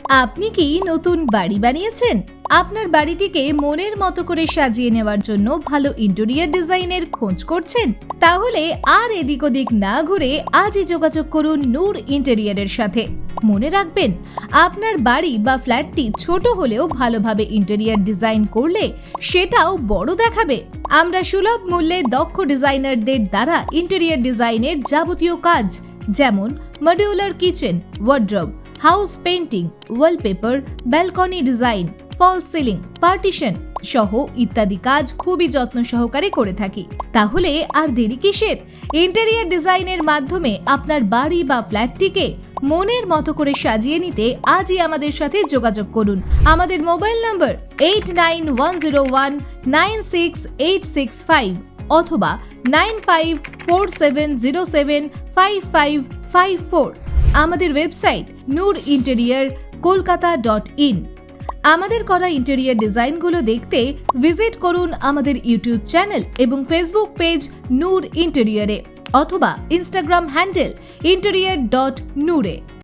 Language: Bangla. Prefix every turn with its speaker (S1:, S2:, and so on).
S1: আপনি কি নতুন বাড়ি বানিয়েছেন? আপনার বাড়িটিকে মনের মতো করে সাজিয়ে নেওয়ার জন্য ভালো ইন্টেরিয়র ডিজাইনের খোঁজ করছেন? তাহলে আর এদিক ওদিক না ঘুরে আজই যোগাযোগ করুন নূর ইন্টেরিয়রের সাথে। মনে রাখবেন, আপনার বাড়ি বা ফ্ল্যাটটি ছোট হলেও ভালোভাবে ইন্টেরিয়র ডিজাইন করলে সেটাও বড় দেখাবে। আমরা সুলভ মূল্যে দক্ষ ডিজাইনারদের দ্বারা ইন্টেরিয়র ডিজাইনের যাবতীয় কাজ, যেমন modular kitchen, wardrobe, house painting, wallpaper, balcony design, false ceiling, partition সহ ইত্যাদি কাজ খুবই যত্ন সহকারে করে থাকি। তাহলে আর দেরি কিসের? ইন্টেরিয়র ডিজাইনের মাধ্যমে আপনার বাড়ি বা ফ্ল্যাটটিকে মনের মতো করে সাজিয়ে নিতে আজই আমাদের সাথে যোগাযোগ করুন। আমাদের মোবাইল নম্বর 8910196865 অথবা 9547075554। আমাদের ওয়েবসাইট nurinteriorkolkata.in। আমাদের করা ইন্টেরিয়র ডিজাইনগুলো দেখতে ভিজিট করুন আমাদের ইউটিউব চ্যানেল এবং ফেসবুক পেজ নূর ইন্টেরিয়রে অথবা ইনস্টাগ্রাম হ্যান্ডেল interior.noor-এ।